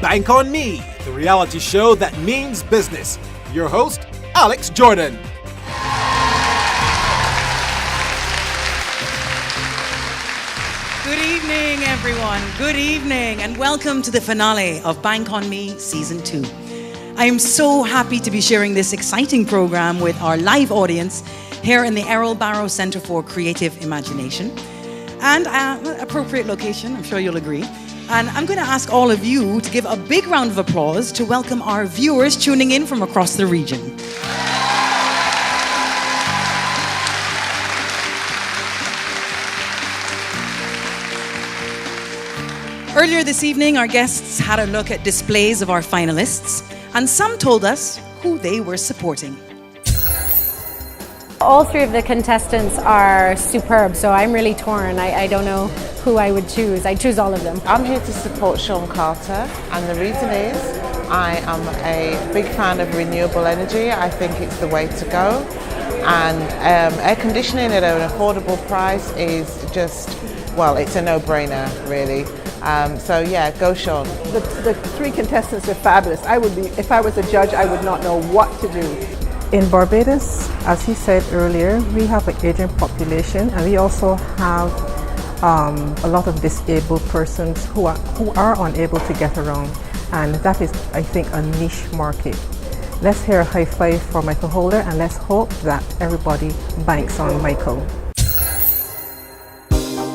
BankonME, the reality show that means business. Your host, Alex Jordan. Good evening, everyone. Good evening, and welcome to the finale of BankonME Season 2. I am so happy to be sharing this exciting program with our live audience here in the Errol Barrow Center for Creative Imagination. And appropriate location, I'm sure you'll agree. And I'm going to ask all of you to give a big round of applause to welcome our viewers tuning in from across the region. Earlier this evening, our guests had a look at displays of our finalists, and some told us who they were supporting. All three of the contestants are superb, so I'm really torn. I don't know who I would choose. I choose all of them. I'm here to support Sean Carter, and the reason is I am a big fan of renewable energy. I think it's the way to go, and air conditioning at an affordable price is just, well, it's a no-brainer, really. So yeah, go Sean. The three contestants are fabulous. If I was a judge, I would not know what to do. In Barbados, as he said earlier, we have an aging population, and we also have a lot of disabled persons who are unable to get around, and that is, I think, a niche market. Let's hear a high five for Michael Holder, and let's hope that everybody banks on Michael.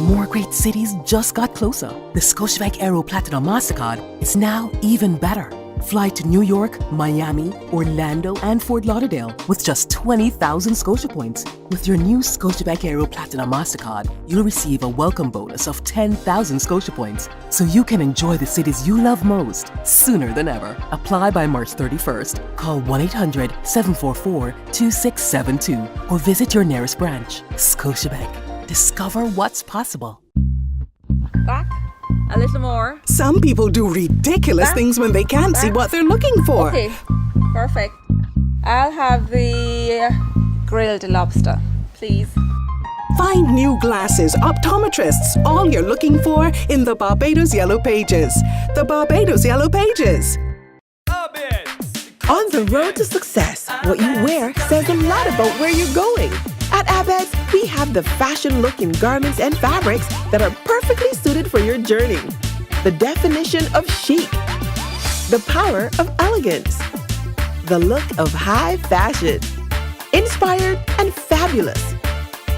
More great cities just got closer. The Scotiabank Aero Platinum MasterCard is now even better. Fly to New York, Miami, Orlando, and Fort Lauderdale with just 20,000 Scotia points. With your new Scotiabank Aero Platinum MasterCard, you'll receive a welcome bonus of 10,000 Scotia points, so you can enjoy the cities you love most sooner than ever. Apply by March 31st. Call 1-800-744-2672 or visit your nearest branch. Scotiabank. Discover what's possible. Back. A little more. Some people do ridiculous things when they can't see what they're looking for. Okay, perfect. I'll have the grilled lobster, please. Find new glasses, optometrists, all you're looking for in the Barbados Yellow Pages. The Barbados Yellow Pages. On the road to success, what you wear says a lot about where you're going. At Abed's, we have the fashion-looking garments and fabrics that are perfectly suited for your journey. The definition of chic. The power of elegance. The look of high fashion. Inspired and fabulous.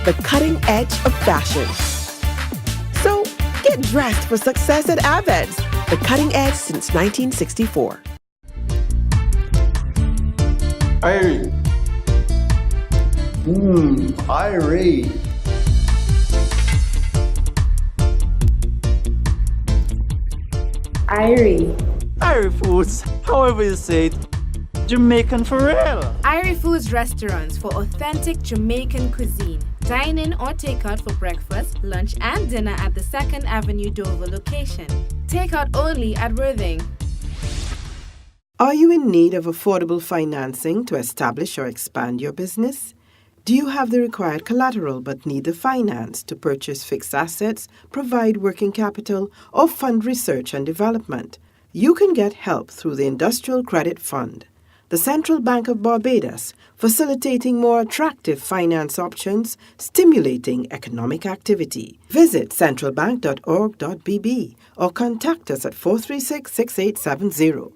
The cutting edge of fashion. So, get dressed for success at Abed's. The cutting edge since 1964. IRIE. IRIE. IRIE. IRIE Foods, however you say it, Jamaican for real. IRIE Foods restaurants for authentic Jamaican cuisine. Dine in or take out for breakfast, lunch and dinner at the 2nd Avenue Dover location. Take out only at Worthing. Are you in need of affordable financing to establish or expand your business? Do you have the required collateral but need the finance to purchase fixed assets, provide working capital, or fund research and development? You can get help through the Industrial Credit Fund, the Central Bank of Barbados, facilitating more attractive finance options, stimulating economic activity. Visit centralbank.org.bb or contact us at 436-6870.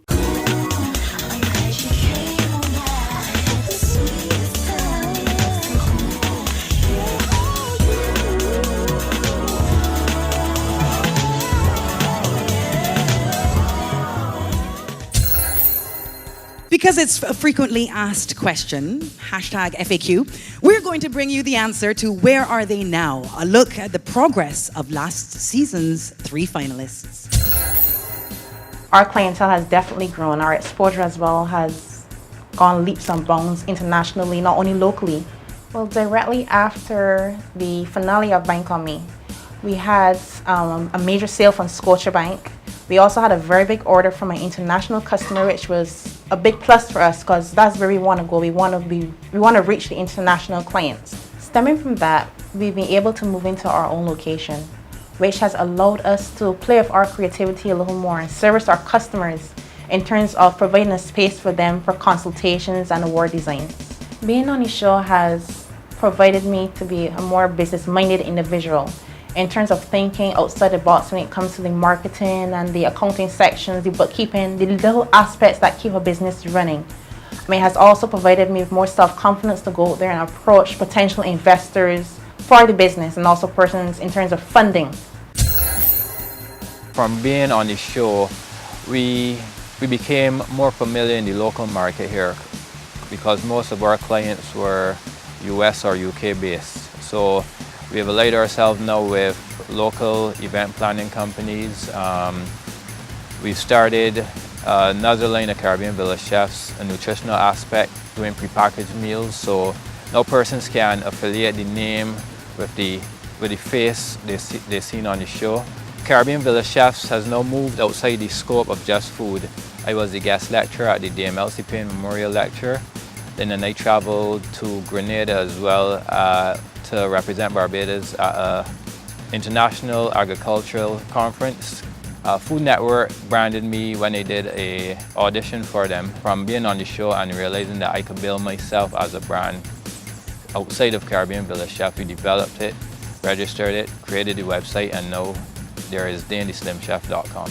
Because it's a frequently asked question, hashtag FAQ, we're going to bring you the answer to where are they now? A look at the progress of last season's 3 finalists. Our clientele has definitely grown. Our exposure as well has gone leaps and bounds internationally, not only locally. Well, directly after the finale of BankonME, we had a major sale from Scotiabank. We also had a very big order from an international customer, which was a big plus for us because that's where we want to go. We want to reach the international clients. Stemming from that, we've been able to move into our own location. which has allowed us to play with our creativity a little more and service our customers in terms of providing a space for them for consultations and award designs. Being on the show has provided me to be a more business-minded individual in terms of thinking outside the box when it comes to the marketing and the accounting sections, the bookkeeping, the little aspects that keep a business running. It has also provided me with more self-confidence to go out there and approach potential investors for the business and also persons in terms of funding. From being on the show, we became more familiar in the local market here because most of our clients were US or UK based. So we have allied ourselves now with local event planning companies. We've started another line of Caribbean Village chefs, a nutritional aspect, doing prepackaged meals. So now persons can affiliate the name with the face they've seen on the show. Caribbean Village Chefs has now moved outside the scope of just food. I was the guest lecturer at the DMLC Payne Memorial Lecture. Then I traveled to Grenada as well to represent Barbados at an international agricultural conference. Food Network branded me when they did an audition for them. From being on the show and realizing that I could build myself as a brand outside of Caribbean Village Chef, we developed it, registered it, created the website, and now there is DaneTheSlimChef.com.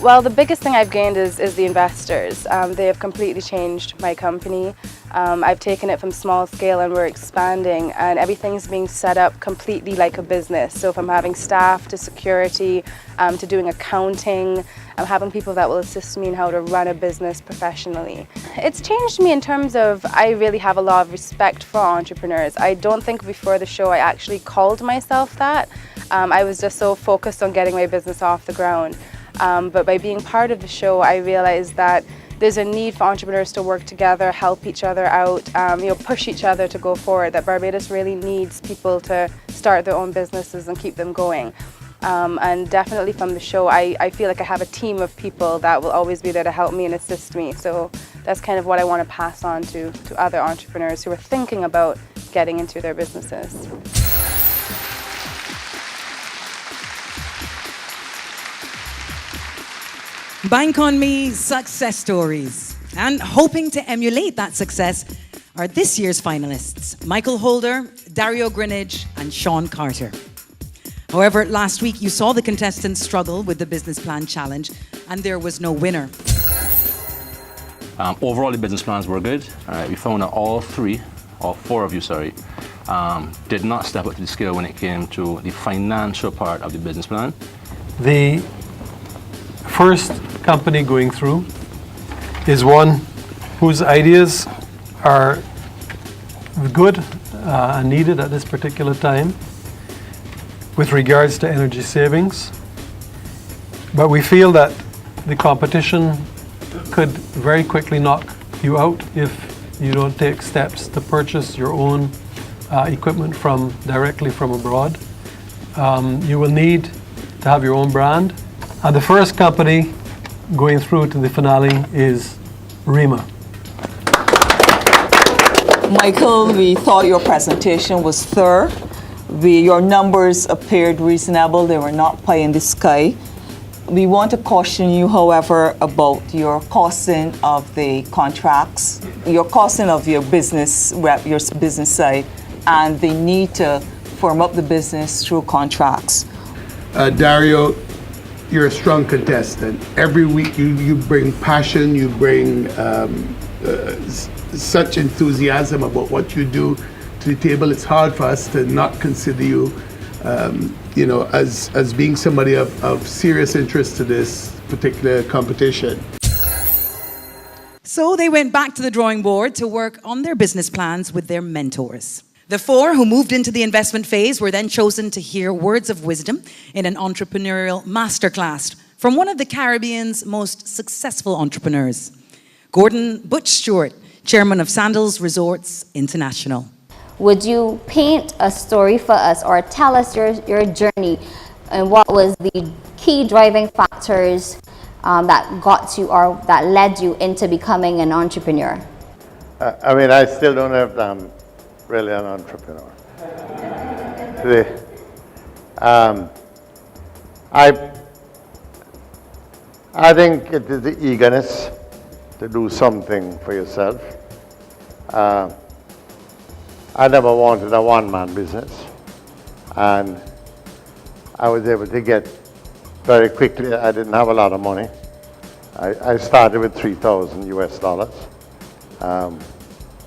Well, the biggest thing I've gained is the investors. They have completely changed my company. I've taken it from small scale and we're expanding, and everything's being set up completely like a business. So from having staff to security to doing accounting, I'm having people that will assist me in how to run a business professionally. It's changed me in terms of I really have a lot of respect for entrepreneurs. I don't think before the show I actually called myself that. I was just so focused on getting my business off the ground. But by being part of the show, I realized that there's a need for entrepreneurs to work together, help each other out, push each other to go forward, that Barbados really needs people to start their own businesses and keep them going. And definitely from the show, I feel like I have a team of people that will always be there to help me and assist me. So that's kind of what I want to pass on to other entrepreneurs who are thinking about getting into their businesses. BankonME success stories. And hoping to emulate that success are this year's finalists, Michael Holder, Dario Greenidge, and Sean Carter. However, last week you saw the contestants struggle with the business plan challenge, and there was no winner. Overall, the business plans were good. We found that all four of you, did not step up to the scale when it came to the financial part of the business plan. The first company going through is one whose ideas are good and needed at this particular time with regards to energy savings. But we feel that the competition could very quickly knock you out if you don't take steps to purchase your own equipment directly from abroad. You will need to have your own brand. And the first company going through to the finale is RIMA. Michael, we thought your presentation was thorough. Your numbers appeared reasonable. They were not pie in the sky. We want to caution you, however, about your costing of the contracts, your costing of your business side, and the need to firm up the business through contracts. Dario, you're a strong contestant. Every week you bring passion, you bring such enthusiasm about what you do to the table. It's hard for us to not consider you, as being somebody of serious interest to this particular competition. So they went back to the drawing board to work on their business plans with their mentors. The four who moved into the investment phase were then chosen to hear words of wisdom in an entrepreneurial masterclass from one of the Caribbean's most successful entrepreneurs, Gordon Butch Stewart, chairman of Sandals Resorts International. Would you paint a story for us or tell us your journey and what was the key driving factors that got you or that led you into becoming an entrepreneur? I still don't have really an entrepreneur. I think it is the eagerness to do something for yourself. I never wanted a one-man business, and I was able to get very quickly. I didn't have a lot of money. I started with $3,000 US,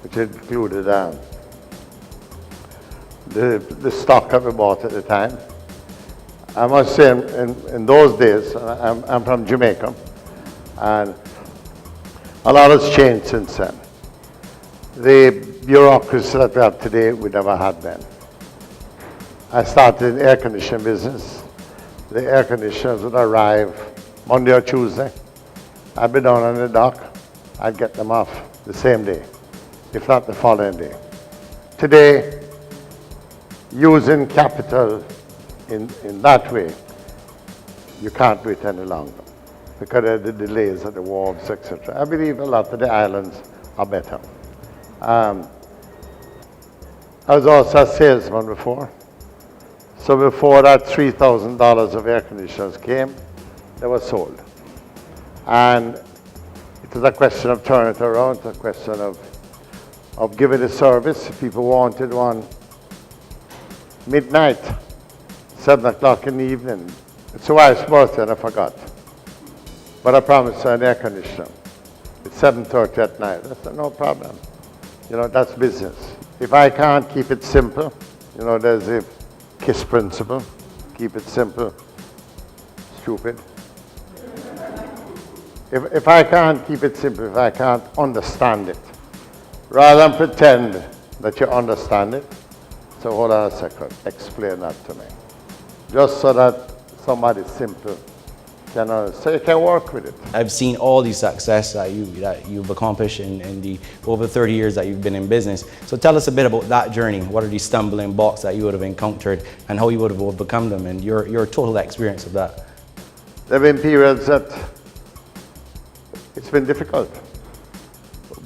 which included the stock that we bought at the time. I must say, in those days, I'm from Jamaica, and a lot has changed since then. The bureaucracy that we have today, we never had then. I started in the air conditioning business. The air conditioners would arrive Monday or Tuesday. I'd be down on the dock. I'd get them off the same day, if not the following day. Today, using capital in that way, you can't wait any longer because of the delays at the wharves, etc. I believe a lot of the islands are better. I was also a salesman before. So before that $3,000 of air conditioners came, they were sold. And it was a question of turning it around, a question of giving a service. People wanted one midnight, 7 o'clock in the evening. It's a wife's birthday and I forgot. But I promised her an air conditioner. It's 7:30 at night. I said, no problem. You know, that's business. If I can't keep it simple, you know, there's a KISS principle. Keep it simple, stupid. If I can't keep it simple, if I can't understand it, rather than pretend that you understand it, so hold on a second, explain that to me. Just so that somebody simple can understand, so you can work with it. I've seen all the success that you've accomplished in the over 30 years that you've been in business. So tell us a bit about that journey. What are the stumbling blocks that you would have encountered and how you would have overcome them and your total experience of that? There have been periods that it's been difficult,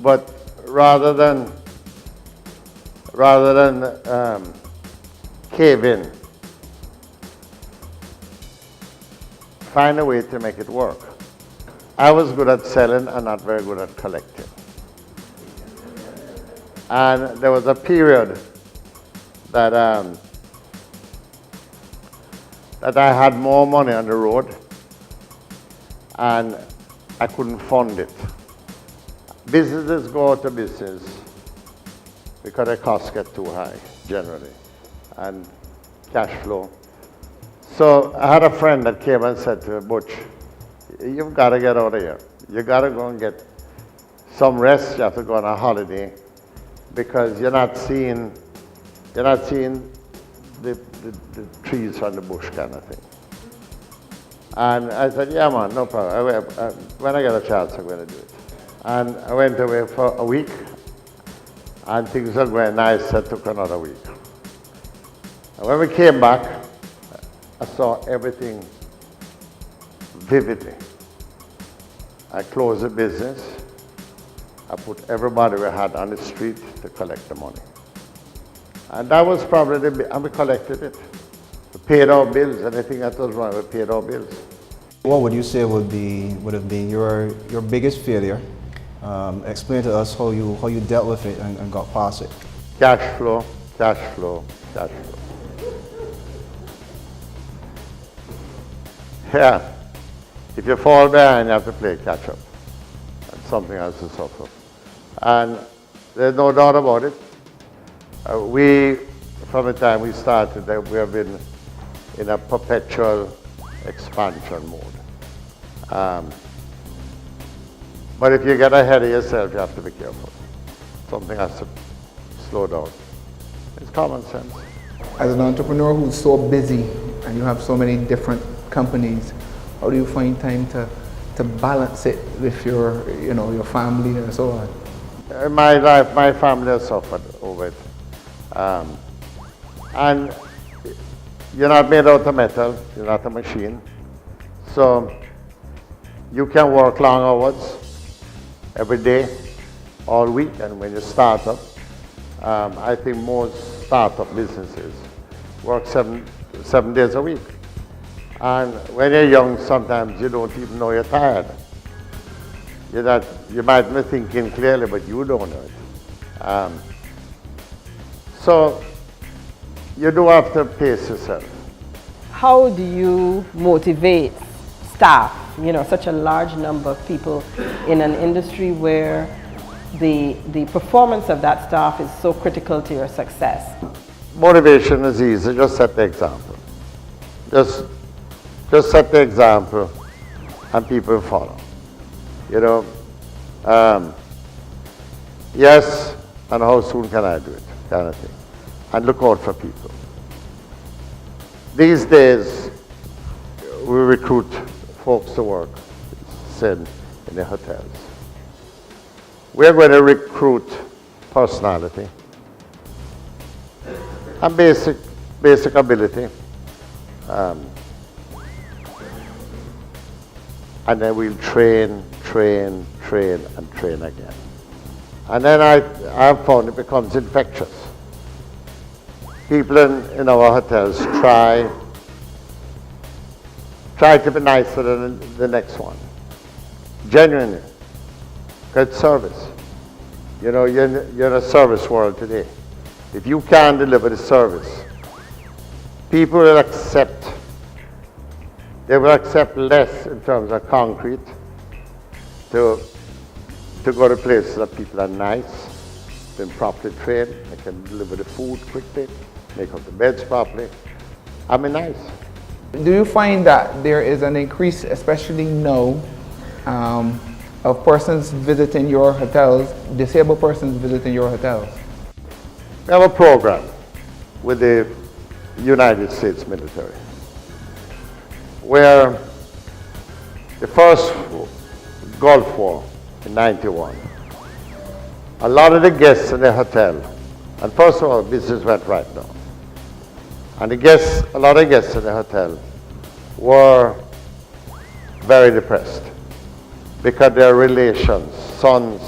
but rather than cave in, find a way to make it work. I was good at selling and not very good at collecting. And there was a period that that I had more money on the road and I couldn't fund it. Businesses go out of business because the costs get too high generally and cash flow. So I had a friend that came and said to me, Butch, you've got to get out of here. You got to go and get some rest. You have to go on a holiday because you're not seeing the trees from the bush kind of thing. And I said, yeah, man, no problem. When I get a chance, I'm going to do it. And I went away for a week, and things were going nice. I took another week. And when we came back, I saw everything vividly. I closed the business. I put everybody we had on the street to collect the money. And that was probably and we collected it. We paid our bills. Anything that was wrong, we paid our bills. What would you say would have been your biggest failure? Explain to us how you dealt with it and got past it. Cash flow, cash flow, cash flow. Yeah, if you fall behind, you have to play catch up. That's something else to suffer. And there's no doubt about it. From the time we started, we have been in a perpetual expansion mode. But if you get ahead of yourself, you have to be careful. Something has to slow down. It's common sense. As an entrepreneur who's so busy and you have so many different companies, how do you find time to balance it with your family and so on? In my life, my family has suffered over it. And you're not made out of metal, you're not a machine. So you can work long hours every day, all week, and when you start up, I think most startup businesses work 7 days a week. And when you're young, sometimes you don't even know you're tired. You might be thinking clearly, but you don't know it. So you do have to pace yourself. How do you motivate staff, such a large number of people in an industry where the performance of that staff is so critical to your success? Motivation is easy, just set the example. Just set the example and people follow. Yes, and how soon can I do it, kind of thing. And look out for people. These days, we recruit folks to work, in the hotels. We're going to recruit personality and basic ability. And then we'll train again. And then I've found it becomes infectious. People in our hotels try to be nicer than the next one. Genuinely. Good service. You're in a service world today. If you can deliver the service, people will accept. They will accept less in terms of concrete to go to places that people are nice, been properly trained, they can deliver the food quickly, make up the beds properly. Nice. Do you find that there is an increase, especially now, of persons visiting your hotels, disabled persons visiting your hotels? We have a program with the United States military where the first Gulf War in '91, a lot of the guests in the hotel, and first of all, business went right now. And a lot of guests in the hotel were very depressed because their relations, sons,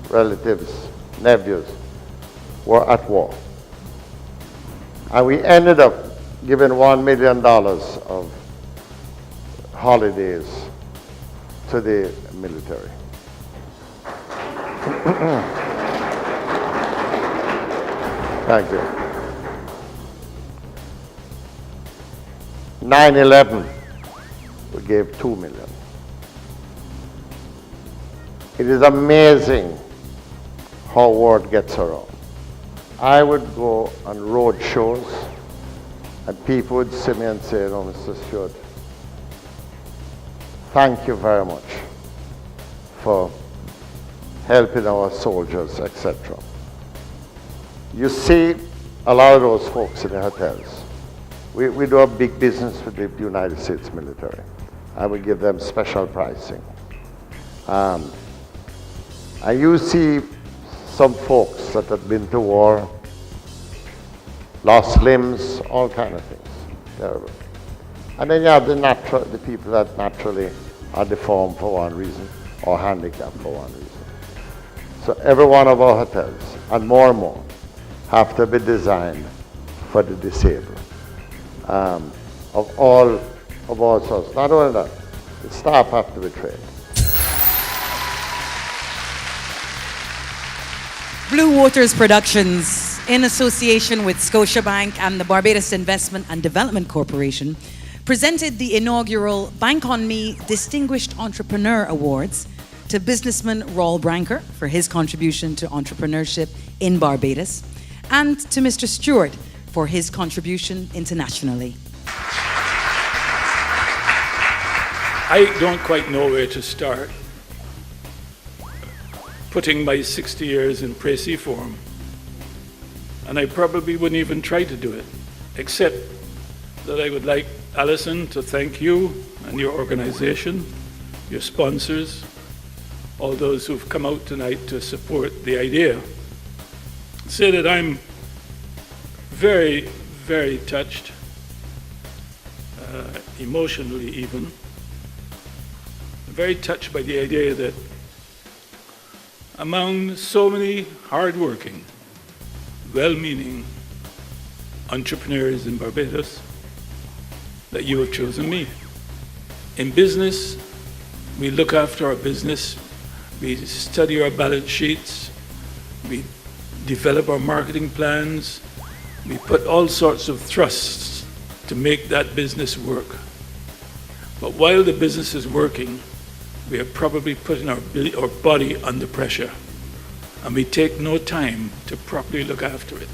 relatives, nephews, were at war. And we ended up giving $1 million of holidays to the military. Thank you. 9/11, we gave $2 million. It is amazing how word gets around. I would go on road shows and people would see me and say, "No, Mr. Stewart, thank you very much for helping our soldiers," etc. You see a lot of those folks in the hotels. We do a big business with the United States military, and we give them special pricing. And you see some folks that have been to war, lost limbs, all kind of things. Terrible. And then you have the people that naturally are deformed for one reason or handicapped for one reason. So every one of our hotels, and more, have to be designed for the disabled. Of all sorts. Not only that, the staff have to be trained. Blue Waters Productions, in association with Scotiabank and the Barbados Investment and Development Corporation, presented the inaugural BankonME Distinguished Entrepreneur Awards to businessman Raul Branker for his contribution to entrepreneurship in Barbados, and to Mr. Stewart for his contribution internationally. I don't quite know where to start. Putting my 60 years in précis form, and I probably wouldn't even try to do it, except that I would like, Alison, to thank you and your organization, your sponsors, all those who've come out tonight to support the idea. Say that I'm very, very touched, emotionally even, very touched by the idea that among so many hard-working, well-meaning entrepreneurs in Barbados, that you have chosen me. In business, we look after our business, we study our balance sheets, we develop our marketing plans, we put all sorts of thrusts to make that business work. But while the business is working, we are probably putting our body under pressure, and we take no time to properly look after it.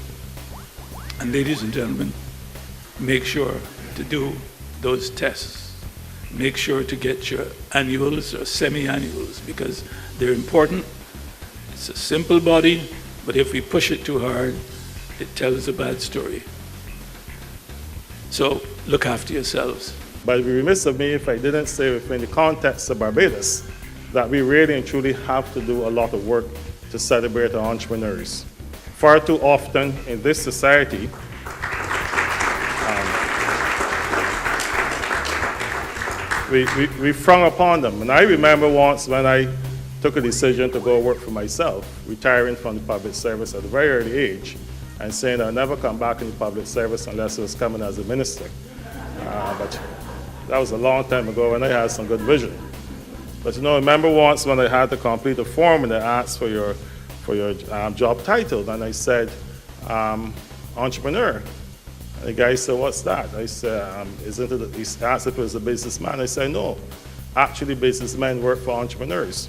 And ladies and gentlemen, make sure to do those tests. Make sure to get your annuals or semi-annuals, because they're important. It's a simple body, but if we push it too hard, it tells a bad story. So look after yourselves. But it would be remiss of me if I didn't say within the context of Barbados that we really and truly have to do a lot of work to celebrate our entrepreneurs. Far too often in this society, we frown upon them. And I remember once when I took a decision to go work for myself, retiring from the public service at a very early age, and saying I'll never come back in the public service unless I was coming as a minister. But that was a long time ago when I had some good vision. But I remember once when I had to complete a form and they asked for your job title, and I said, entrepreneur. And the guy said, what's that? I said, isn't it, he asked if it was a businessman. I said, no, actually businessmen work for entrepreneurs.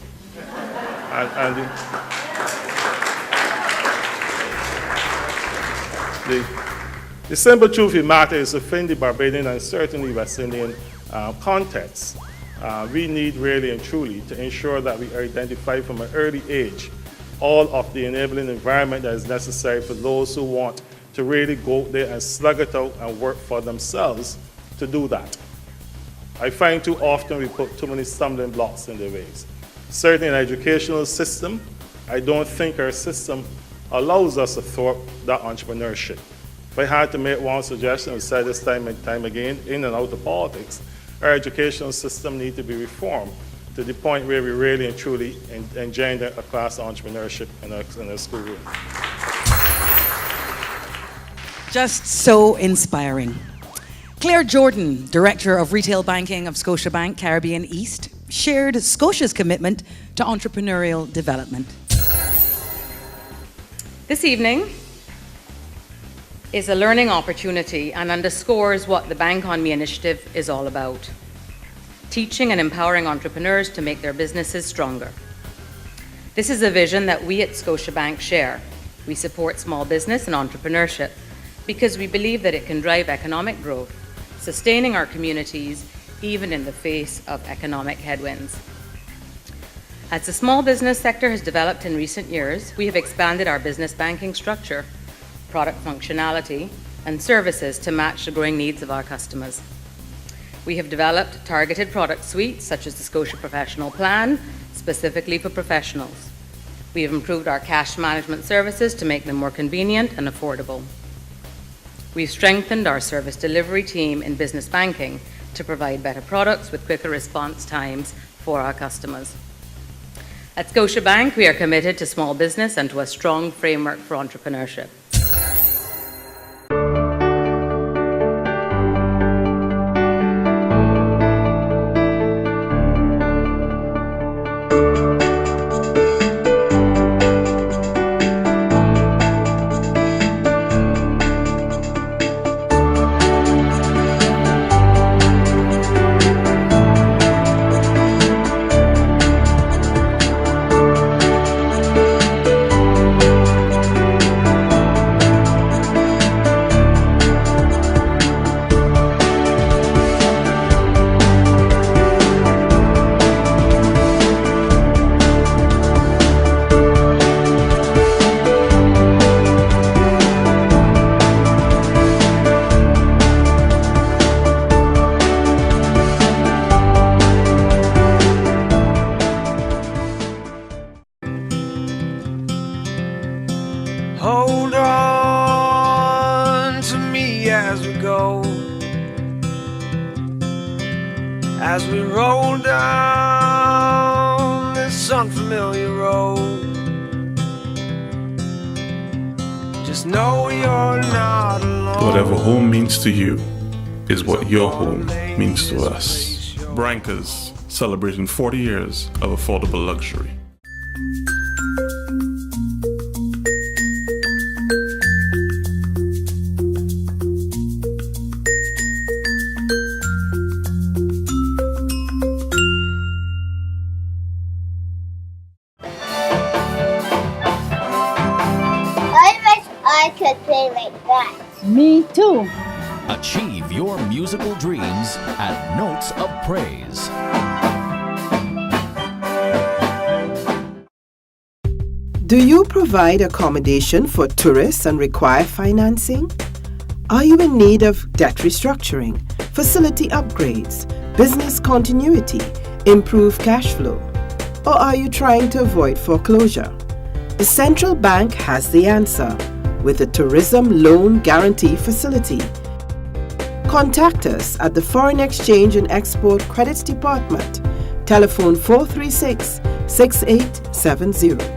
The simple truth of the matter is within the Barbadian and certainly West Indian context, we need really and truly to ensure that we identify from an early age all of the enabling environment that is necessary for those who want to really go there and slug it out and work for themselves to do that. I find too often we put too many stumbling blocks in their ways. Certainly in the educational system, I don't think our system allows us to thwart that entrepreneurship. If I had to make one suggestion, I've said this time and time again, in and out of politics, our educational system needs to be reformed to the point where we really and truly engender a class of entrepreneurship in our schoolroom. Just so inspiring. Claire Jordan, Director of Retail Banking of Scotiabank Caribbean East, shared Scotia's commitment to entrepreneurial development. This evening is a learning opportunity and underscores what the BankonME initiative is all about. Teaching and empowering entrepreneurs to make their businesses stronger. This is a vision that we at Scotiabank share. We support small business and entrepreneurship because we believe that it can drive economic growth, sustaining our communities even in the face of economic headwinds. As the small business sector has developed in recent years, we have expanded our business banking structure, product functionality, and services to match the growing needs of our customers. We have developed targeted product suites such as the Scotia Professional Plan, specifically for professionals. We have improved our cash management services to make them more convenient and affordable. We've strengthened our service delivery team in business banking to provide better products with quicker response times for our customers. At Scotiabank, we are committed to small business and to a strong framework for entrepreneurship. Hold on to me as we go, as we roll down this unfamiliar road. Just know you're not alone. Whatever home means to you, is what your home means to us. Branca's celebrating 40 years of affordable luxury. I could play like that. Me too. Achieve your musical dreams at Notes of Praise. Do you provide accommodation for tourists and require financing? Are you in need of debt restructuring, facility upgrades, business continuity, improved cash flow? Or are you trying to avoid foreclosure? The Central Bank has the answer with a tourism loan guarantee facility. Contact us at the Foreign Exchange and Export Credits Department. Telephone 436-6870.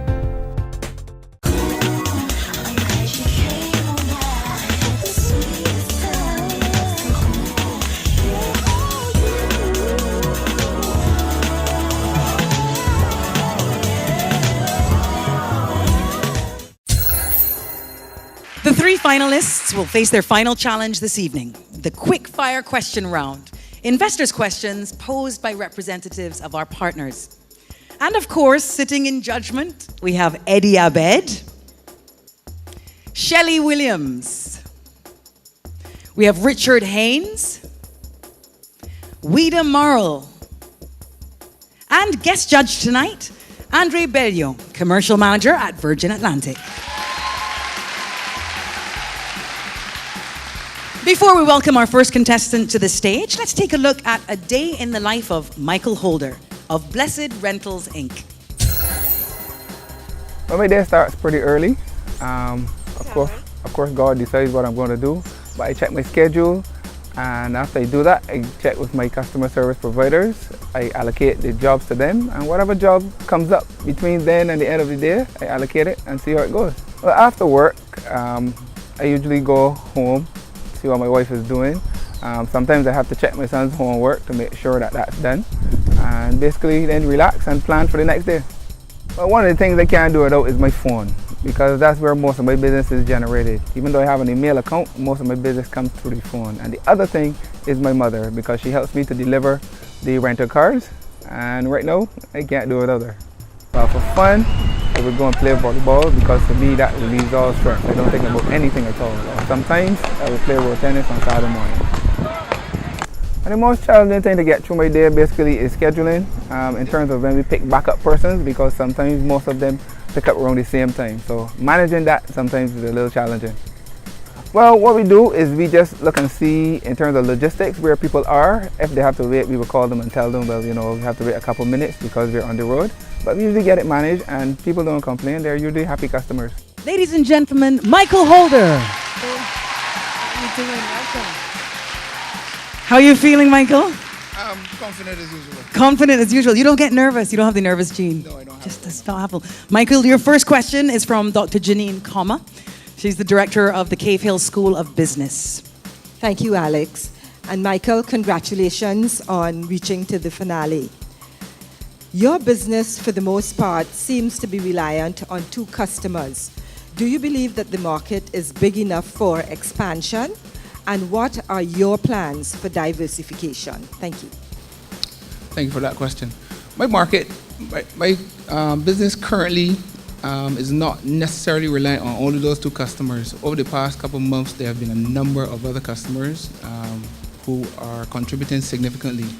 The three finalists will face their final challenge this evening, the quick fire question round. Investors' questions posed by representatives of our partners. And of course, sitting in judgment, we have Eddie Abed, Shelley Williams, we have Richard Haynes, Ouida Marl, and guest judge tonight, Andre Bello, commercial manager at Virgin Atlantic. Before we welcome our first contestant to the stage, let's take a look at a day in the life of Michael Holder of Blessed Rentals, Inc. Well, my day starts pretty early. Of course, God decides what I'm going to do, but I check my schedule, and after I do that, I check with my customer service providers. I allocate the jobs to them, and whatever job comes up between then and the end of the day, I allocate it and see how it goes. Well, after work, I usually go home, see what my wife is doing. Sometimes I have to check my son's homework to make sure that that's done, and basically then relax and plan for the next day. Well, one of the things I can't do without is my phone, because that's where most of my business is generated. Even though I have an email account, most of my business comes through the phone. And the other thing is my mother, because she helps me to deliver the rental cars, and right now I can't do it without her. Well, for fun, I would go and play volleyball, because to me that relieves all stress. I don't think about anything at all. Or sometimes I would play road tennis on Saturday morning. And the most challenging thing to get through my day basically is scheduling, in terms of when we pick backup persons, because sometimes most of them pick up around the same time. So managing that sometimes is a little challenging. Well, what we do is we just look and see in terms of logistics where people are. If they have to wait, we will call them and tell them, well, you know, we have to wait a couple minutes because we're on the road. But we usually get it managed, and people don't complain. They're usually happy customers. Ladies and gentlemen, Michael Holder. How are you doing? Welcome. How are you feeling, Michael? I'm confident as usual. Confident as usual. You don't get nervous. You don't have the nervous gene. No, I don't have Just does not happen. Michael, your first question is from Dr. Janine Comma. She's the director of the Cave Hill School of Business. Thank you, Alex. And Michael, congratulations on reaching to the finale. Your business, for the most part, seems to be reliant on two customers. Do you believe that the market is big enough for expansion? And what are your plans for diversification? Thank you. Thank you for that question. My market, my business currently is not necessarily reliant on only those two customers. Over the past couple of months, there have been a number of other customers who are contributing significantly.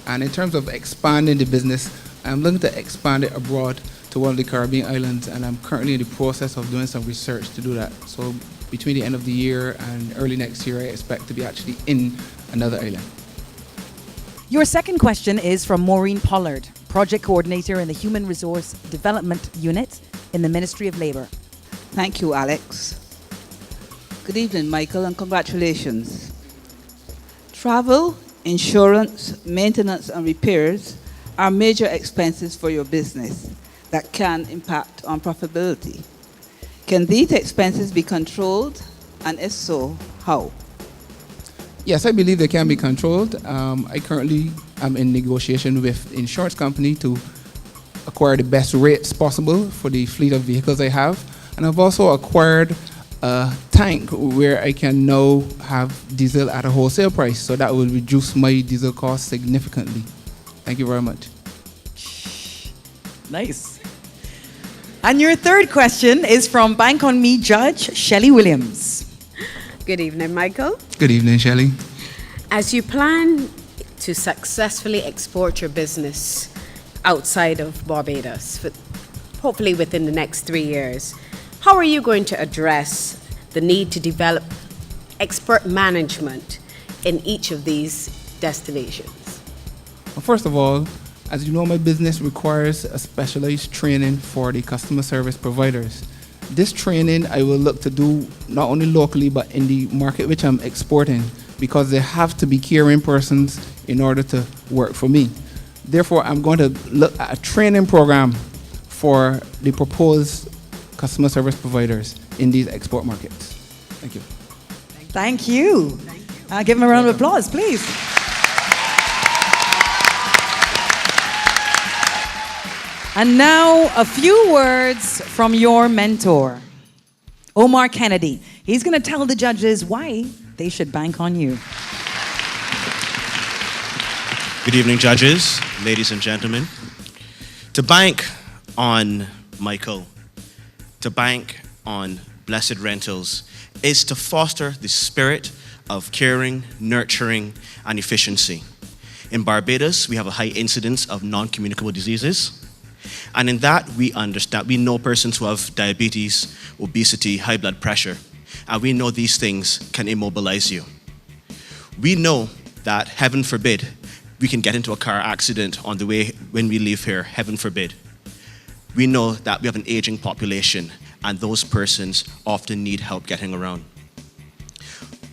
And in terms of expanding the business, I'm looking to expand it abroad to one of the Caribbean islands, and I'm currently in the process of doing some research to do that. So between the end of the year and early next year, I expect to be actually in another island. Your second question is from Maureen Pollard, project coordinator in the Human Resource Development Unit in the Ministry of Labour. Thank you, Alex. Good evening, Michael, and congratulations. Travel, insurance, maintenance, and repairs are major expenses for your business that can impact on profitability. Can these expenses be controlled, and if so, how? Yes, I believe they can be controlled. I currently am in negotiation with insurance company to acquire the best rates possible for the fleet of vehicles I have. And I've also acquired a tank where I can now have diesel at a wholesale price. So that will reduce my diesel cost significantly. Thank you very much. Nice. And your third question is from BankonME Judge Shelley Williams. Good evening, Michael. Good evening, Shelley. As you plan to successfully export your business outside of Barbados, hopefully within the next 3 years, how are you going to address the need to develop expert management in each of these destinations? Well, first of all, as you know, my business requires a specialized training for the customer service providers. This training I will look to do not only locally but in the market which I'm exporting, because they have to be caring persons in order to work for me. Therefore, I'm going to look at a training program for the proposed customer service providers in these export markets. Thank you. Thank you. Give him a round of applause, please. And now, a few words from your mentor, Omar Kennedy. He's going to tell the judges why they should bank on you. Good evening, judges, ladies and gentlemen. To bank on Michael, to bank on Blessed Rentals, is to foster the spirit of caring, nurturing, and efficiency. In Barbados, we have a high incidence of non-communicable diseases. And in that, we know persons who have diabetes, obesity, high blood pressure, and we know these things can immobilize you. We know that, heaven forbid, we can get into a car accident on the way when we leave here, heaven forbid. We know that we have an aging population, and those persons often need help getting around.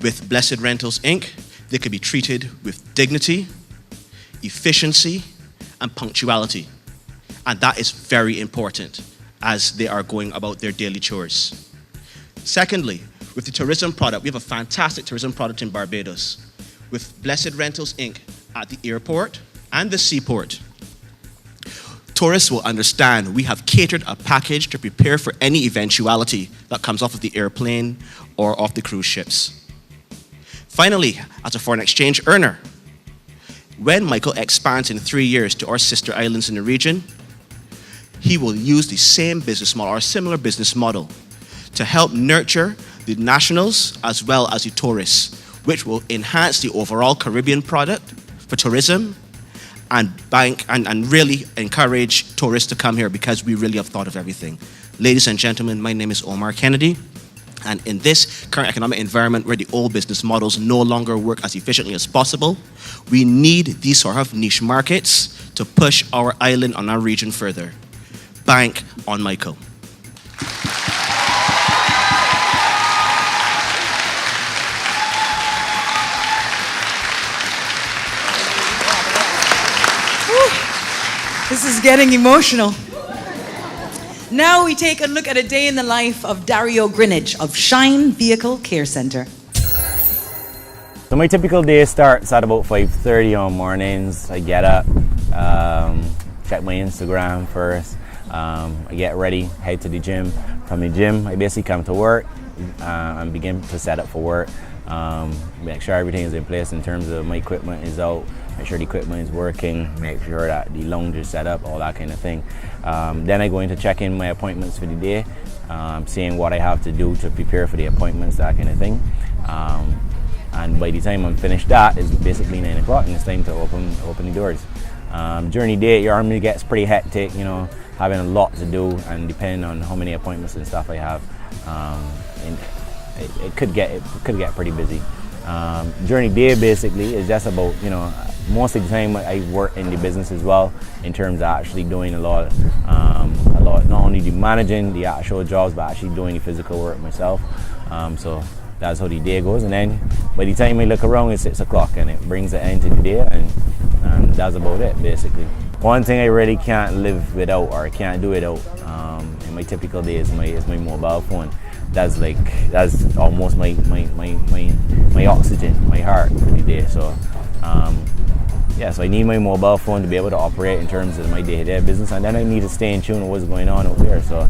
With Blessed Rentals, Inc., they could be treated with dignity, efficiency, and punctuality. And that is very important as they are going about their daily chores. Secondly, with the tourism product, we have a fantastic tourism product in Barbados. With Blessed Rentals, Inc. at the airport and the seaport, tourists will understand we have catered a package to prepare for any eventuality that comes off of the airplane or off the cruise ships. Finally, as a foreign exchange earner, when Michael expands in 3 years to our sister islands in the region, he will use the same business model or similar business model to help nurture the nationals as well as the tourists, which will enhance the overall Caribbean product for tourism and really encourage tourists to come here because we really have thought of everything. Ladies and gentlemen, my name is Omar Kennedy. And in this current economic environment where the old business models no longer work as efficiently as possible, we need these sort of niche markets to push our island and our region further. Bank on Michael. This is getting emotional. Now we take a look at a day in the life of Dario Greenidge of Shine Vehicle Care Center. So my typical day starts at about 5:30 on mornings. I get up, check my Instagram first. I get ready, head to the gym. From the gym, I basically come to work and begin to set up for work. Make sure everything is in place in terms of my equipment is out, make sure the equipment is working, make sure that the lounge is set up, all that kind of thing. Then I go in to check in my appointments for the day, seeing what I have to do to prepare for the appointments, that kind of thing. And by the time I'm finished that, it's basically 9 o'clock and it's time to open the doors. During the day, your army gets pretty hectic, you know, having a lot to do, and depending on how many appointments and stuff I have, it could get pretty busy. During the day, basically, it's just about, you know, most of the time I work in the business as well, in terms of actually doing a lot, not only the managing the actual jobs, but actually doing the physical work myself. So that's how the day goes, and then by the time I look around, it's 6 o'clock, and it brings the end to the day, and that's about it, basically. One thing I really can't live without, or can't do without, in my typical day is my mobile phone. that's almost my oxygen, my heart for the day. So so I need my mobile phone to be able to operate in terms of my day-to-day business, and then I need to stay in tune with what's going on out there. So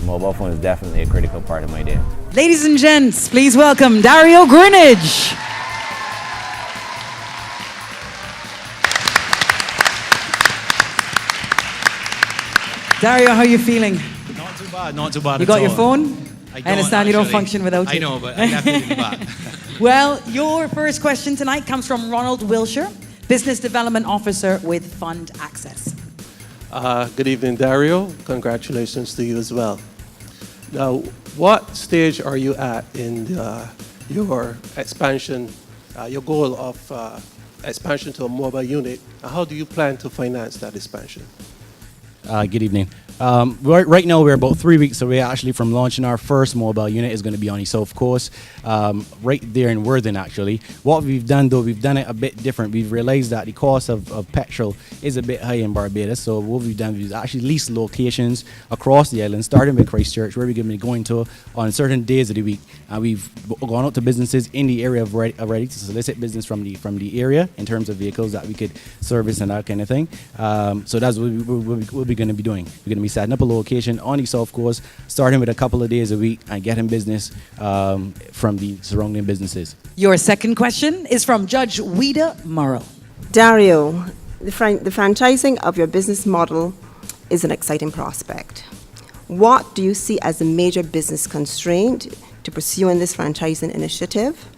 mobile phone is definitely a critical part of my day. Ladies and gents, please welcome Dario Greenidge. Dario, how are you feeling? Not too bad. You got your phone? I understand you don't function without it. I know, but I left it in the back. Well, your first question tonight comes from Ronald Wilshire, Business Development Officer with Fund Access. Good evening, Dario. Congratulations to you as well. Now, what stage are you at in your expansion, your goal of expansion to a mobile unit? How do you plan to finance that expansion? Good evening. Right now, we're about 3 weeks away actually from launching our first mobile unit. Is going to be on the South Coast, right there in Worthing actually. What we've done though, we've done it a bit different. We've realized that the cost of petrol is a bit high in Barbados. So what we've done is actually leased locations across the island, starting with Christchurch, where we're going to be going to on certain days of the week. We've gone out to businesses in the area already to solicit business from the area in terms of vehicles that we could service and that kind of thing. So that's what we'll be going to be doing. We're going to be setting up a location on the South Coast, starting with a couple of days a week and getting business from the surrounding businesses. Your second question is from Judge Wida Murrell. Dario, the franchising of your business model is an exciting prospect. What do you see as the major business constraint to pursuing this franchising initiative,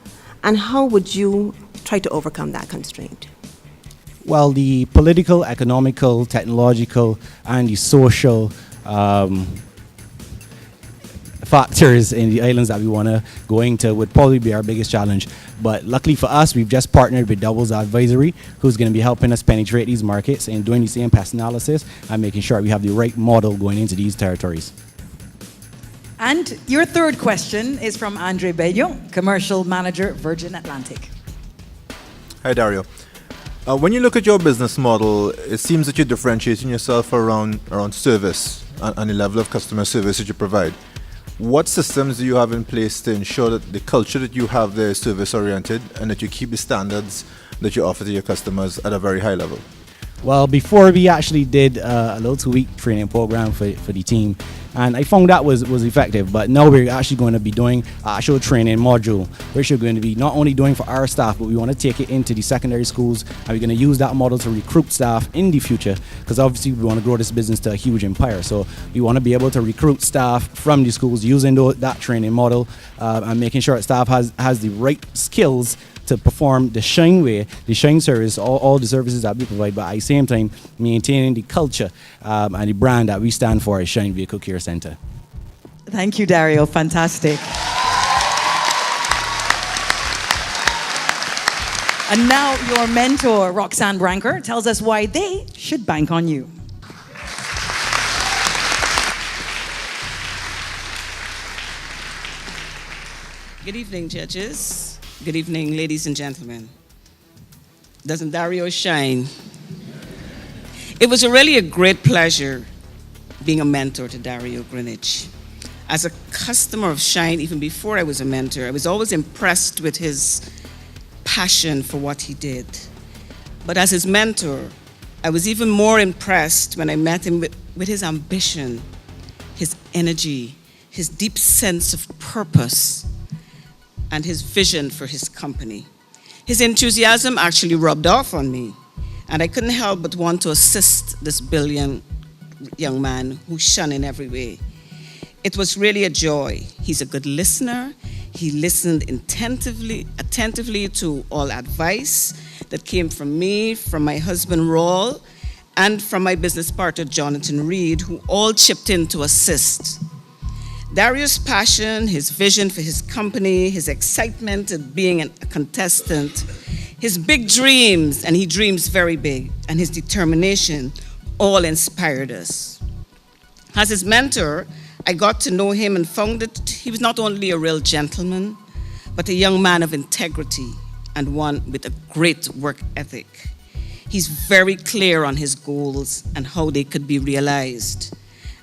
and how would you try to overcome that constraint? Well, the political, economical, technological, and the social factors in the islands that we want to go into would probably be our biggest challenge. But luckily for us, we've just partnered with Doubles Advisory, who's going to be helping us penetrate these markets and doing the same pest analysis and making sure we have the right model going into these territories. And your third question is from Andre Bello, Commercial Manager, Virgin Atlantic. Hi, Dario. When you look at your business model, it seems that you're differentiating yourself around service and the level of customer service that you provide. What systems do you have in place to ensure that the culture that you have there is service-oriented and that you keep the standards that you offer to your customers at a very high level? Well, before we actually did a little 2-week training program for the team, and I found that was effective. But now we're actually going to be doing an actual training module, which we're going to be not only doing for our staff, but we want to take it into the secondary schools, and we're going to use that model to recruit staff in the future, because obviously we want to grow this business to a huge empire. So we want to be able to recruit staff from the schools using that training model and making sure that staff has the right skills to perform the Shine way, the Shine service, all the services that we provide, but at the same time maintaining the culture and the brand that we stand for as Shine Vehicle Care Center. Thank you, Dario. Fantastic. And now your mentor, Roxanne Branker, tells us why they should bank on you. Good evening, judges. Good evening, ladies and gentlemen. Doesn't Dario shine? It was really a great pleasure being a mentor to Dario Greenidge. As a customer of Shine, even before I was a mentor, I was always impressed with his passion for what he did. But as his mentor, I was even more impressed when I met him with his ambition, his energy, his deep sense of purpose, and his vision for his company. His enthusiasm actually rubbed off on me, and I couldn't help but want to assist this brilliant young man who shone in every way. It was really a joy. He's a good listener. He listened attentively to all advice that came from me, from my husband, Raul, and from my business partner, Jonathan Reed, who all chipped in to assist. Dario's passion, his vision for his company, his excitement at being a contestant, his big dreams, and he dreams very big, and his determination all inspired us. As his mentor, I got to know him and found that he was not only a real gentleman, but a young man of integrity and one with a great work ethic. He's very clear on his goals and how they could be realized.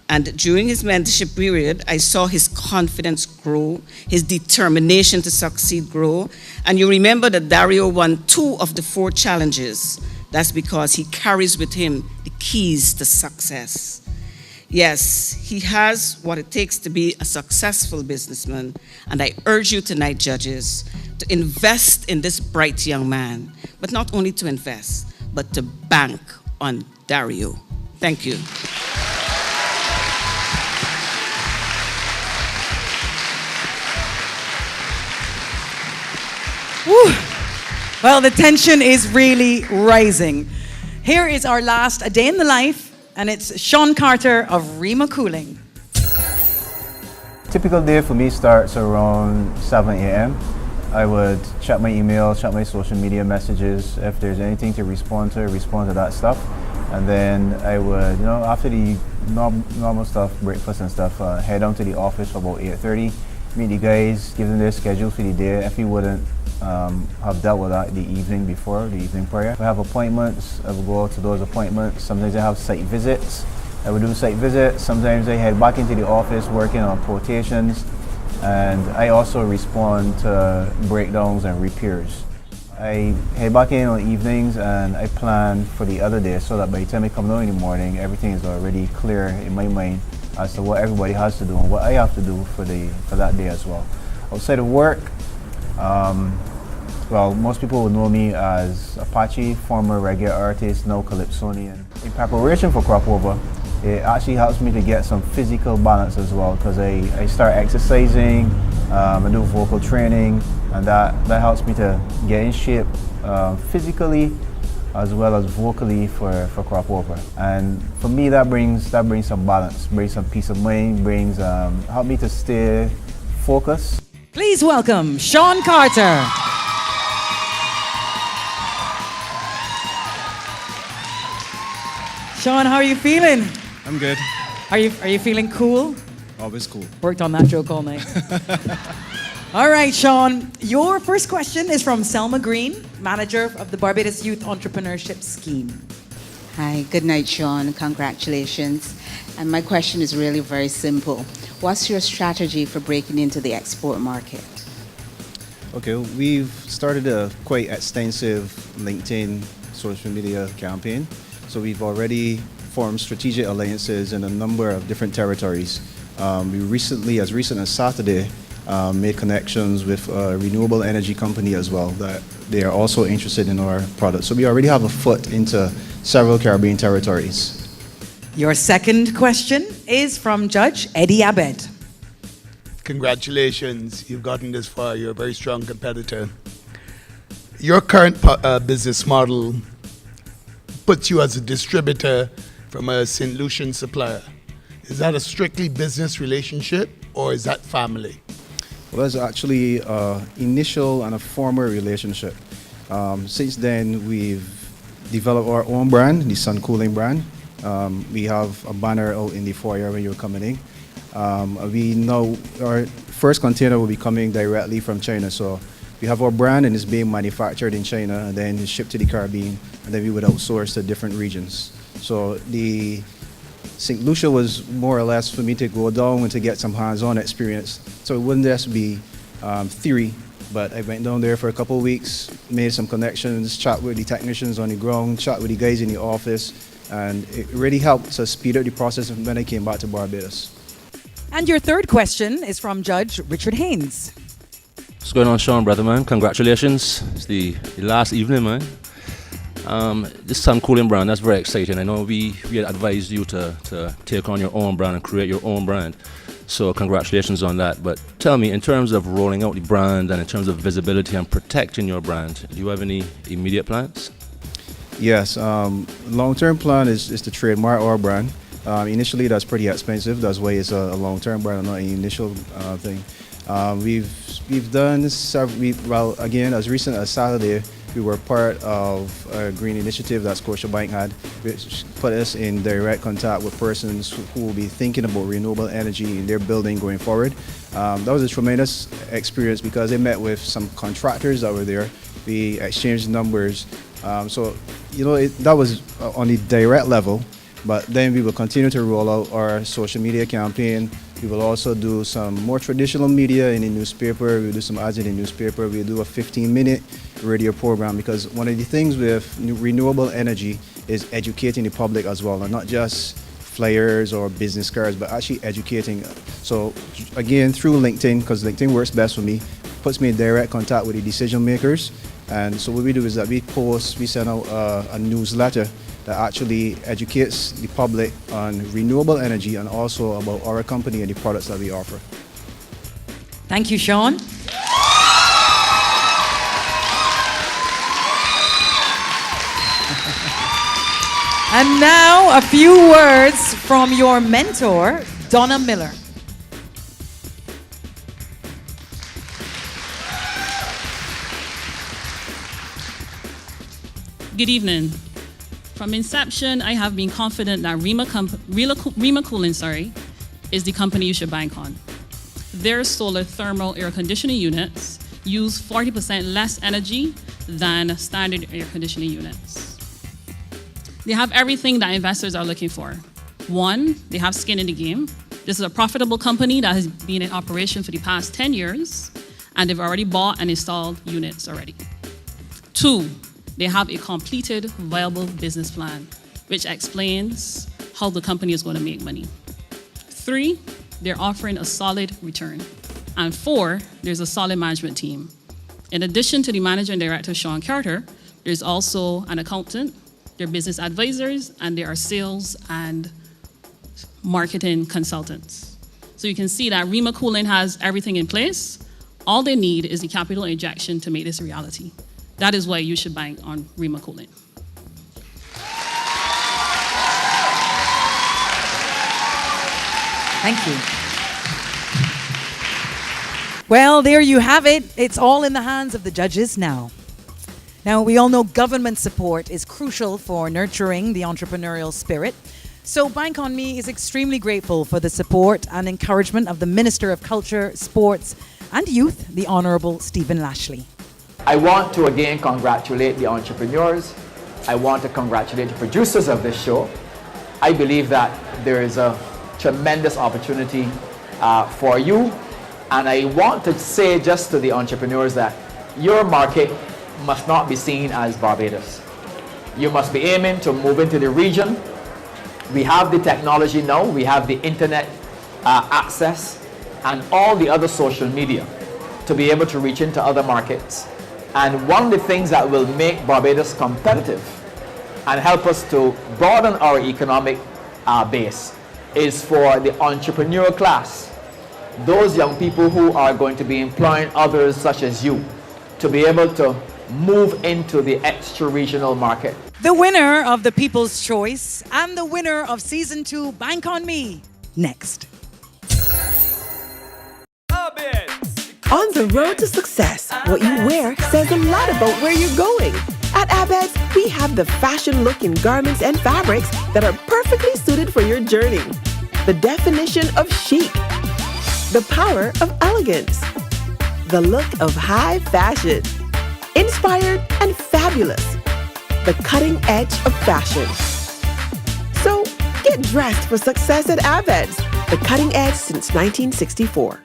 And during his mentorship period, I saw his confidence grow, his determination to succeed grow. And you remember that Dario won 2 of the 4 challenges. That's because he carries with him the keys to success. Yes, he has what it takes to be a successful businessman. And I urge you tonight, judges, to invest in this bright young man. But not only to invest, but to bank on Dario. Thank you. Woo. Well, the tension is really rising. Here is our last A Day in the Life, and it's Sean Carter of Rima Cooling. Typical day for me starts around 7 a.m. I would check my email, check my social media messages. If there's anything to respond to that stuff. And then I would, after the normal stuff, breakfast and stuff, head down to the office for about 8:30, meet the guys, give them their schedule for the day. If you wouldn't have dealt with that the evening before, the evening prior. If I have appointments, I will go out to those appointments. Sometimes I have site visits. I would do site visits. Sometimes I head back into the office working on quotations. And I also respond to breakdowns and repairs. I head back in on evenings and I plan for the other day so that by the time I come down in the morning, everything is already clear in my mind as to what everybody has to do and what I have to do for that day as well. Outside of work, well, most people would know me as Apache, former reggae artist, now Calypsonian. In preparation for crop over, it actually helps me to get some physical balance as well because I start exercising, I do vocal training, and that helps me to get in shape physically as well as vocally for crop over. And for me, that brings some balance, brings some peace of mind, help me to stay focused. Please welcome Sean Carter. Sean, how are you feeling? I'm good. Are you feeling cool? Always cool. Worked on that joke all night. All right, Sean. Your first question is from Selma Green, manager of the Barbados Youth Entrepreneurship Scheme. Hi, good night, Sean. Congratulations. And my question is really very simple. What's your strategy for breaking into the export market? Okay, we've started a quite extensive LinkedIn social media campaign. So we've already formed strategic alliances in a number of different territories. We recently, as recent as Saturday, made connections with a renewable energy company as well, that they are also interested in our product. So we already have a foot into several Caribbean territories. Your second question is from Judge Eddie Abed. Congratulations, you've gotten this far. You're a very strong competitor. Your current business model puts you as a distributor from a St. Lucian supplier. Is that a strictly business relationship or is that family? Well, that's actually an initial and a former relationship. Since then, we've developed our own brand, the Sun Cooling brand. We have a banner out in the foyer when you're coming in. We know our first container will be coming directly from China. So we have our brand and it's being manufactured in China and then it's shipped to the Caribbean and then we would outsource to different regions. So the St. Lucia was more or less for me to go down and to get some hands-on experience. So it wouldn't just be theory, but I went down there for a couple of weeks, made some connections, chat with the technicians on the ground, chat with the guys in the office, and it really helped to speed up the process when I came back to Barbados. And your third question is from Judge Richard Haynes. What's going on, Sean, brother, man? Congratulations. It's the last evening, man. This Sun Cooling brand, that's very exciting. I know we had advised you to take on your own brand and create your own brand. So congratulations on that. But tell me, in terms of rolling out the brand and in terms of visibility and protecting your brand, do you have any immediate plans? Yes, long-term plan is to trademark our brand. Initially, that's pretty expensive. That's why it's a long-term brand, not an initial thing. We've done several, again, as recent as Saturday, we were part of a green initiative that Scotiabank had, which put us in direct contact with persons who will be thinking about renewable energy in their building going forward. That was a tremendous experience because they met with some contractors that were there. We exchanged numbers. So, that was on the direct level. But then we will continue to roll out our social media campaign. We will also do some more traditional media in the newspaper. We'll do some ads in the newspaper. We'll do a 15-minute radio program, because one of the things with renewable energy is educating the public as well, and not just flyers or business cards, but actually educating. So again, through LinkedIn, because LinkedIn works best for me, puts me in direct contact with the decision makers. And so what we do is that we send out a newsletter that actually educates the public on renewable energy and also about our company and the products that we offer. Thank you, Sean. And now a few words from your mentor, Donna Miller. Good evening. From inception, I have been confident that Rima Cooling, is the company you should bank on. Their solar thermal air conditioning units use 40% less energy than standard air conditioning units. They have everything that investors are looking for. One, they have skin in the game. This is a profitable company that has been in operation for the past 10 years, and they've already bought and installed units already. Two, they have a completed, viable business plan, which explains how the company is going to make money. Three, they're offering a solid return. And four, there's a solid management team. In addition to the manager and director, Sean Carter, there's also an accountant, they're business advisors, and there are sales and marketing consultants. So you can see that Rima Cooling has everything in place. All they need is the capital injection to make this a reality. That is why you should bank on Rima Cooling. Thank you. Well, there you have it. It's all in the hands of the judges now. Now, we all know government support is crucial for nurturing the entrepreneurial spirit. So BankonME is extremely grateful for the support and encouragement of the Minister of Culture, Sports and Youth, the Honourable Stephen Lashley. I want to again congratulate the entrepreneurs. I want to congratulate the producers of this show. I believe that there is a tremendous opportunity for you. And I want to say just to the entrepreneurs that your market must not be seen as Barbados. You must be aiming to move into the region. We have the technology now. We have the internet access and all the other social media to be able to reach into other markets. And one of the things that will make Barbados competitive and help us to broaden our economic base is for the entrepreneurial class, those young people who are going to be employing others such as you, to be able to move into the extra-regional market. The winner of the People's Choice and the winner of Season 2 BankonME, next. On the road to success, what you wear says a lot about where you're going. At Abed's, we have the fashion look in garments and fabrics that are perfectly suited for your journey. The definition of chic. The power of elegance. The look of high fashion. Inspired and fabulous. The cutting edge of fashion. So, get dressed for success at Abed's, the cutting edge since 1964.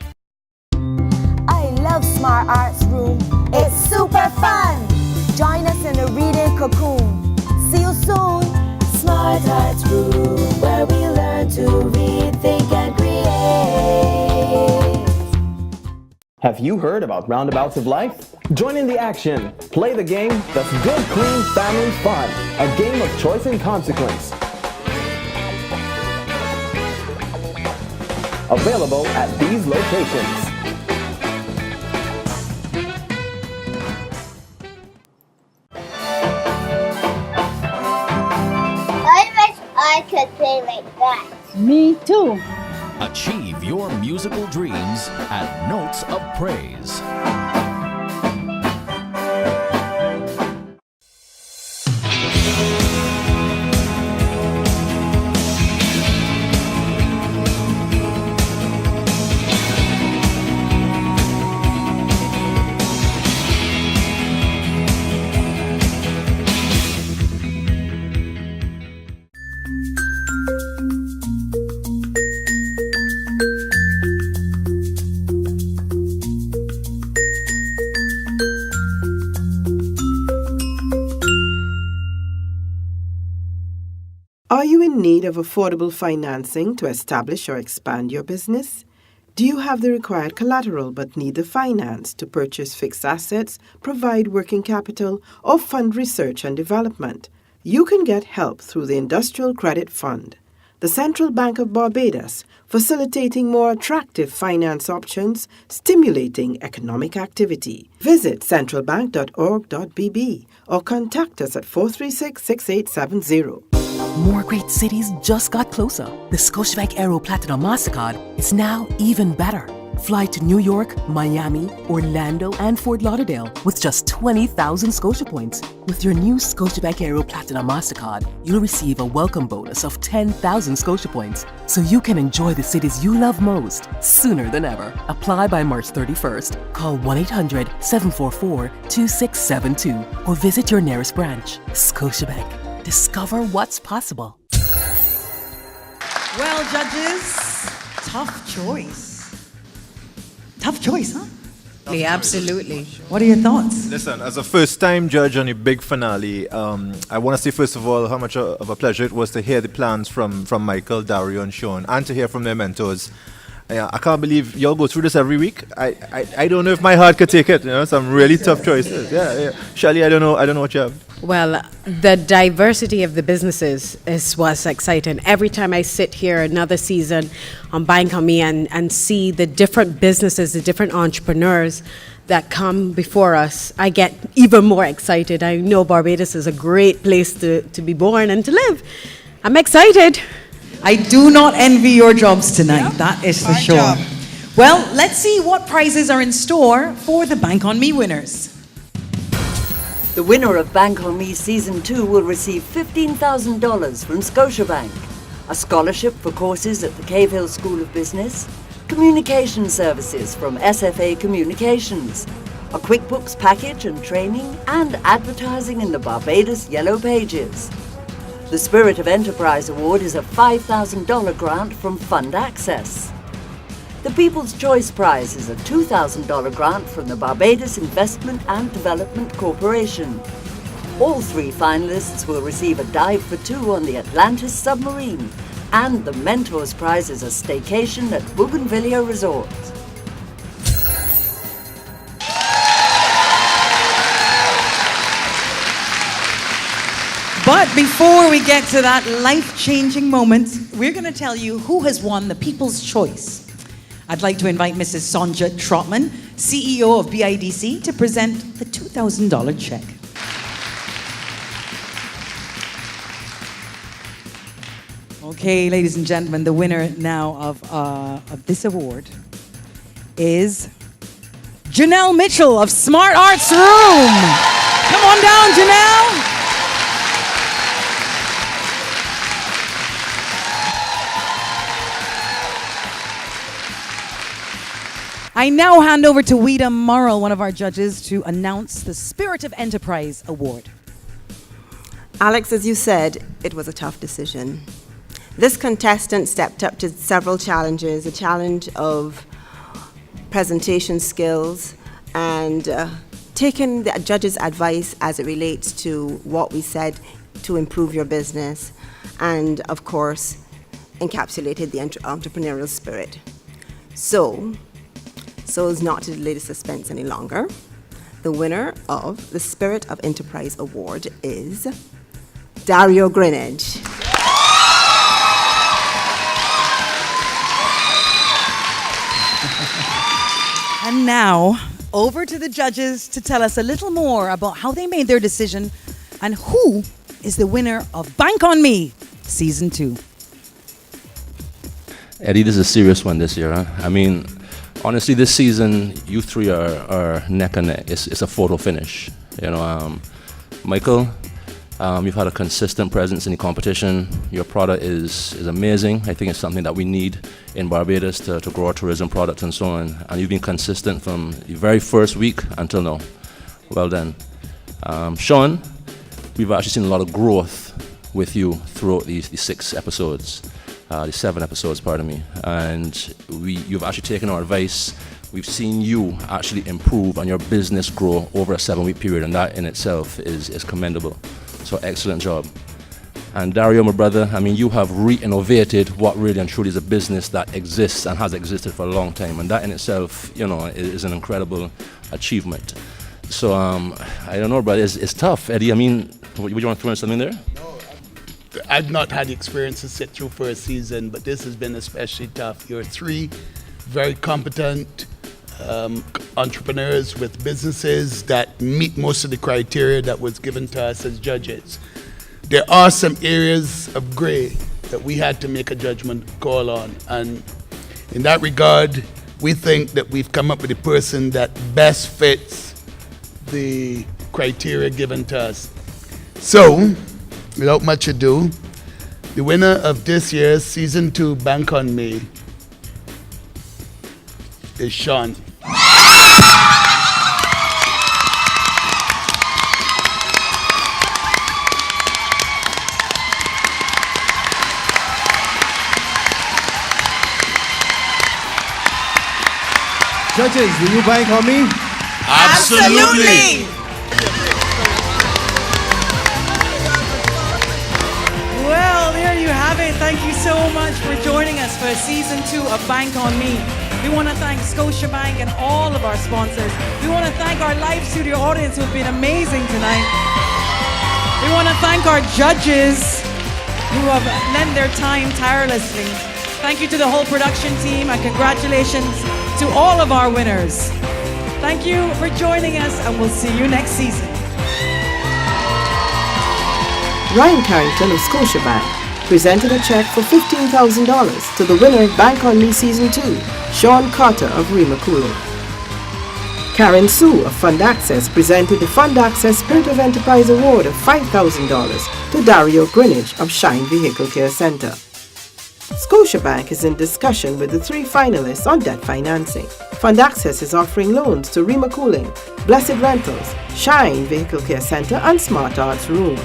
Love Smart Arts Room. It's super fun. Join us in a reading cocoon. See you soon. Smart Arts Room, where we learn to read, think, and create. Have you heard about Roundabouts of Life? Join in the action. Play the game that's good, clean, family fun. A game of choice and consequence. Available at these locations. I could play like that. Me too. Achieve your musical dreams at Notes of Praise. in need of affordable financing to establish or expand your business? Do you have the required collateral but need the finance to purchase fixed assets, provide working capital, or fund research and development? You can get help through the Industrial Credit Fund, the Central Bank of Barbados, facilitating more attractive finance options, stimulating economic activity. Visit centralbank.org.bb or contact us at 436-6870. More great cities just got closer. The Scotiabank Aero Platinum MasterCard is now even better. Fly to New York, Miami, Orlando, and Fort Lauderdale with just 20,000 Scotia points. With your new Scotiabank Aero Platinum MasterCard, you'll receive a welcome bonus of 10,000 Scotia points, so you can enjoy the cities you love most sooner than ever. Apply by March 31st. Call 1-800-744-2672 or visit your nearest branch. Scotiabank. Discover what's possible. Well, judges, tough choice. Tough choice, huh? Absolutely. What are your thoughts? Listen, as a first-time judge on a big finale, I want to say, first of all, how much of a pleasure it was to hear the plans from Michael, Dario, and Sean, and to hear from their mentors. I can't believe y'all go through this every week. I don't know if my heart could take it. Some really tough choices. Yeah. Shelly, I don't know what you have. Well, the diversity of the businesses is what's exciting. Every time I sit here another season on BankonME and see the different businesses, the different entrepreneurs that come before us, I get even more excited. I know Barbados is a great place to be born and to live. I'm excited. I do not envy your jobs tonight, that is for sure. Well, let's see what prizes are in store for the BankonME winners. The winner of BankonME Season 2 will receive $15,000 from Scotiabank, a scholarship for courses at the Cave Hill School of Business, communication services from SFA Communications, a QuickBooks package and training, and advertising in the Barbados Yellow Pages. The Spirit of Enterprise Award is a $5,000 grant from Fund Access. The People's Choice Prize is a $2,000 grant from the Barbados Investment and Development Corporation. All three finalists will receive a dive for two on the Atlantis submarine, and the Mentors Prize is a staycation at Bougainvillea Resort. But before we get to that life-changing moment, we're going to tell you who has won the People's Choice. I'd like to invite Mrs. Sonja Trotman, CEO of BIDC, to present the $2,000 check. Okay, ladies and gentlemen, the winner now of this award is Janelle Mitchell of Smart Arts Room. Come on down, Janelle. I now hand over to Wida Morrill, one of our judges, to announce the Spirit of Enterprise Award. Alex, as you said, it was a tough decision. This contestant stepped up to several challenges, a challenge of presentation skills and taking the judge's advice as it relates to what we said to improve your business, and of course, encapsulated the entrepreneurial spirit. So as not to delay the suspense any longer, the winner of the Spirit of Enterprise Award is Dario Greenidge. And now, over to the judges to tell us a little more about how they made their decision and who is the winner of BankonME Season 2. Eddie, this is a serious one this year. Huh? I mean, honestly, this season, you three are neck and neck. It's a photo finish. Michael, you've had a consistent presence in the competition. Your product is amazing. I think it's something that we need in Barbados to grow our tourism product and so on. And you've been consistent from the very first week until now. Well done. Sean, we've actually seen a lot of growth with you throughout these 6 episodes. The 7 episodes, pardon me, and you've actually taken our advice. We've seen you actually improve and your business grow over a 7-week period, and that in itself is commendable. So excellent job. And Dario, my brother, I mean, you have re-innovated what really and truly is a business that exists and has existed for a long time. And that in itself, you know, is an incredible achievement. So, I don't know, but it's tough. Eddie, I mean, would you want to throw in something there? I've not had the experience to sit through for a season, but this has been especially tough. You're three very competent entrepreneurs with businesses that meet most of the criteria that was given to us as judges. There are some areas of gray that we had to make a judgment call on, and in that regard, we think that we've come up with a person that best fits the criteria given to us. So, without much ado, the winner of this year's Season 2 BankonME is Sean. Judges, will you BankonME? Absolutely. Well, there you have it. Thank you so much for joining us for Season 2 of BankonME. We want to thank Scotiabank and all of our sponsors. We want to thank our live studio audience who have been amazing tonight. We want to thank our judges who have lent their time tirelessly. Thank you to the whole production team and congratulations to all of our winners. Thank you for joining us and we'll see you next season. Ryan Carrington of Scotiabank presented a check for $15,000 to the winner of BankonME Season 2, Sean Carter of Rima Cooling. Karen Sue of Fund Access presented the Fund Access Spirit of Enterprise Award of $5,000 to Dario Greenwich of Shine Vehicle Care Center. Scotiabank is in discussion with the 3 finalists on debt financing. Fund Access is offering loans to Rima Cooling, Blessed Rentals, Shine Vehicle Care Center, and Smart Arts Room.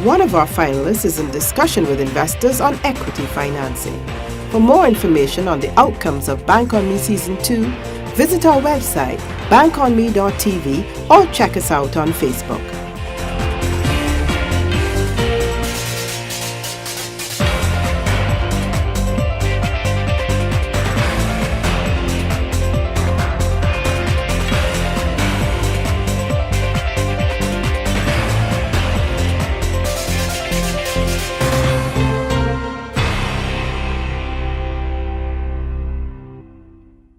One of our finalists is in discussion with investors on equity financing. For more information on the outcomes of BankonME Season 2, visit our website, bankonme.tv, or check us out on Facebook.